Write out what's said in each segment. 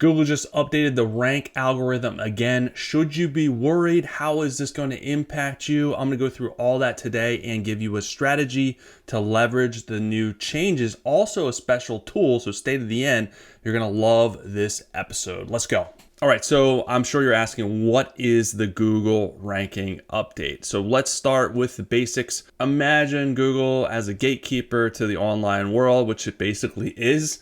Google just updated the rank algorithm again. Should you be worried? How is this going to impact you? I'm going to go through all that today and give you a strategy to leverage the new changes. Also a special tool, so stay to the end. You're going to love this episode. Let's go. All right, so I'm sure you're asking, what is the Google ranking update? So let's start with the basics. Imagine Google as a gatekeeper to the online world, which it basically is.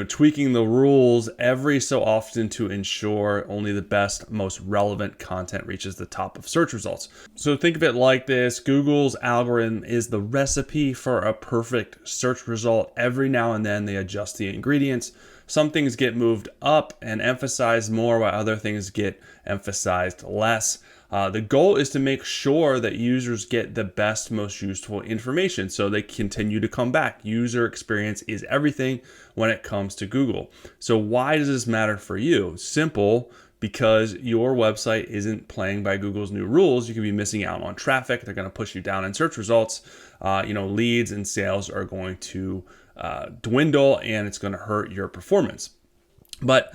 Tweaking the rules every so often to ensure only the best, most relevant content reaches the top of search results. So think of it like this. Google's algorithm is the recipe for a perfect search result. Every now and then they adjust the ingredients. Some things get moved up and emphasized more, while other things get emphasized less. The goal is to make sure that users get the best, most useful information so they continue to come back. User experience is everything when it comes to Google. So why does this matter for you? Simple, because your website isn't playing by Google's new rules. You could be missing out on traffic. They're going to push you down in search results. Leads and sales are going to dwindle, and it's going to hurt your performance. But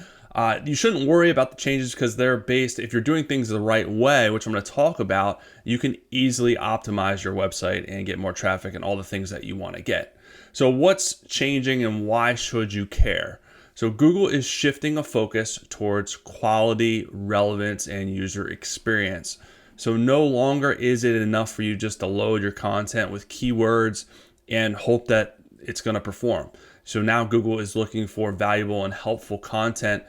you shouldn't worry about the changes because they're based, if you're doing things the right way, which I'm going to talk about, you can easily optimize your website and get more traffic and all the things that you want to get. So what's changing and why should you care? So Google is shifting a focus towards quality, relevance, and user experience. So no longer is it enough for you just to load your content with keywords and hope that it's going to perform. So now Google is looking for valuable and helpful content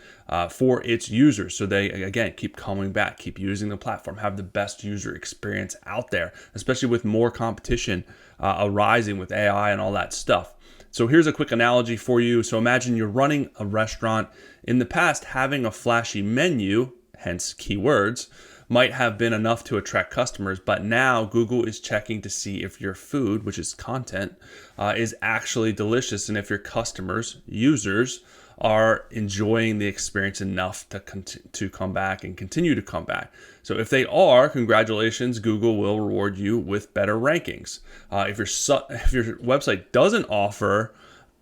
for its users. So they, again, keep coming back, keep using the platform, have the best user experience out there, especially with more competition arising with AI and all that stuff. So here's a quick analogy for you. So imagine you're running a restaurant. In the past, having a flashy menu, hence keywords, might have been enough to attract customers, but now Google is checking to see if your food, which is content, is actually delicious and if your customers, users, are enjoying the experience enough to come back and continue to come back. So if they are, congratulations, Google will reward you with better rankings. If your website doesn't offer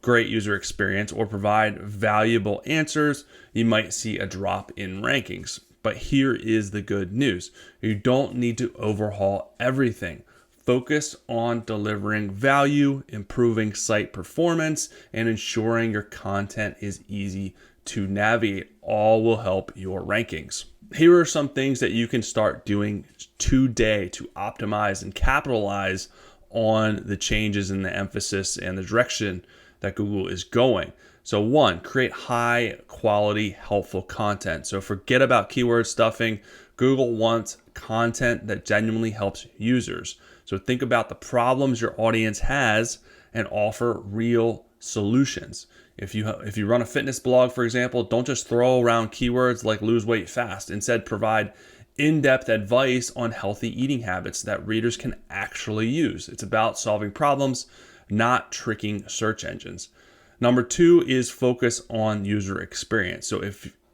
great user experience or provide valuable answers, you might see a drop in rankings. But here is the good news. You don't need to overhaul everything. Focus on delivering value, improving site performance, and ensuring your content is easy to navigate. All will help your rankings. Here are some things that you can start doing today to optimize and capitalize on the changes in the emphasis and the direction that Google is going. So one, create high quality, helpful content. So forget about keyword stuffing. Google wants content that genuinely helps users. So think about the problems your audience has and offer real solutions. If you run a fitness blog, for example, don't just throw around keywords like lose weight fast. Instead, provide in-depth advice on healthy eating habits that readers can actually use. It's about solving problems, not tricking search engines. Number two is focus on user experience. So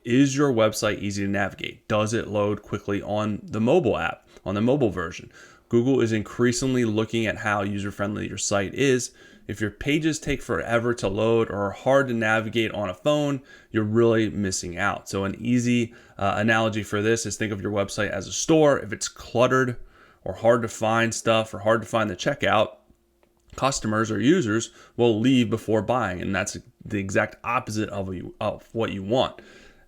is your website easy to navigate? Does it load quickly on the mobile app, on the mobile version? Google is increasingly looking at how user-friendly your site is. If your pages take forever to load or are hard to navigate on a phone, you're really missing out. So an easy analogy for this is think of your website as a store. If it's cluttered or hard to find stuff or hard to find the checkout, customers or users will leave before buying, and that's the exact opposite of what you want.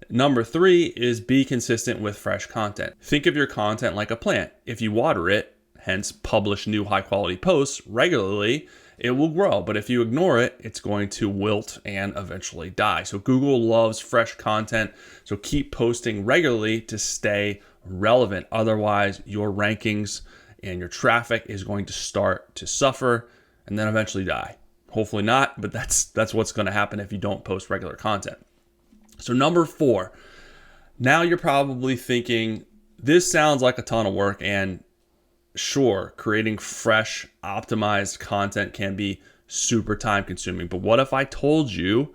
Number three is be consistent with fresh content. Think of your content like a plant. If you water it, hence publish new high quality posts regularly, it will grow. But if you ignore it, it's going to wilt and eventually die. So Google loves fresh content. So keep posting regularly to stay relevant. Otherwise, your rankings and your traffic is going to start to suffer and then eventually die. Hopefully not, but that's what's going to happen if you don't post regular content. So number four, now you're probably thinking, this sounds like a ton of work, and sure, creating fresh, optimized content can be super time consuming, but what if I told you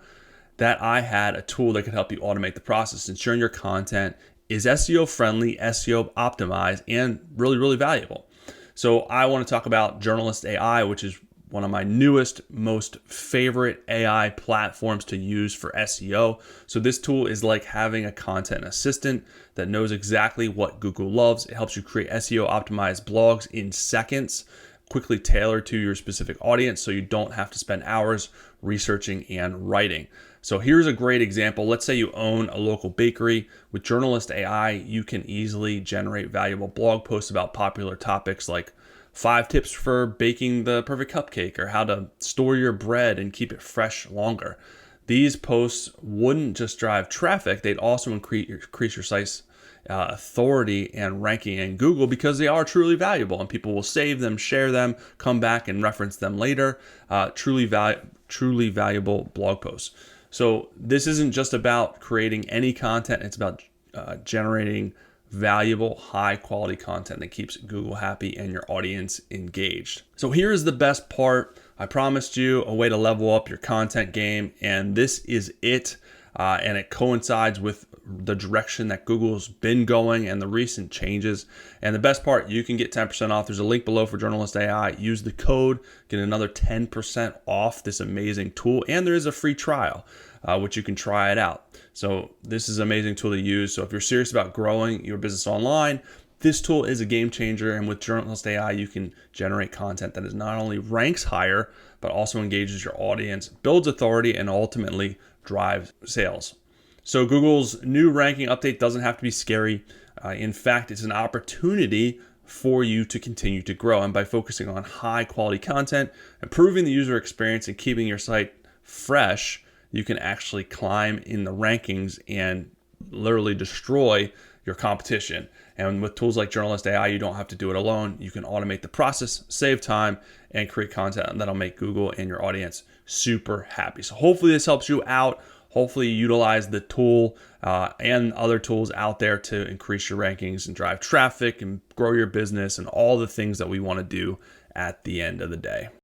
that I had a tool that could help you automate the process, ensuring your content is SEO friendly, SEO optimized, and really, really valuable? So I want to talk about Journalist AI, which is one of my newest, most favorite AI platforms to use for SEO. So this tool is like having a content assistant that knows exactly what Google loves. It helps you create SEO optimized blogs in seconds, quickly tailored to your specific audience, so you don't have to spend hours researching and writing. So here's a great example. Let's say you own a local bakery. With Journalist AI, you can easily generate valuable blog posts about popular topics like 5 tips for baking the perfect cupcake, or how to store your bread and keep it fresh longer. These posts wouldn't just drive traffic, they'd also increase your site's authority and ranking in Google, because they are truly valuable and people will save them, share them, come back and reference them later. Truly valuable blog posts. So this isn't just about creating any content, it's about generating valuable, high quality content that keeps Google happy and your audience engaged. So here's the best part. I promised you a way to level up your content game, and this is it. And it coincides with the direction that Google's been going and the recent changes. And the best part, you can get 10% off. There's a link below for Journalist AI. Use the code, get another 10% off this amazing tool. And there is a free trial, which you can try it out. So this is an amazing tool to use. So if you're serious about growing your business online, this tool is a game changer. And with Journalist AI, you can generate content that is not only ranks higher, but also engages your audience, builds authority, and ultimately drives sales. So Google's new ranking update doesn't have to be scary. In fact, it's an opportunity for you to continue to grow. And by focusing on high quality content, improving the user experience, and keeping your site fresh, you can actually climb in the rankings and literally destroy your competition. And with tools like Journalist AI, you don't have to do it alone. You can automate the process, save time, and create content that'll make Google and your audience super happy. So hopefully this helps you out. Hopefully you utilize the tool and other tools out there to increase your rankings and drive traffic and grow your business and all the things that we want to do at the end of the day.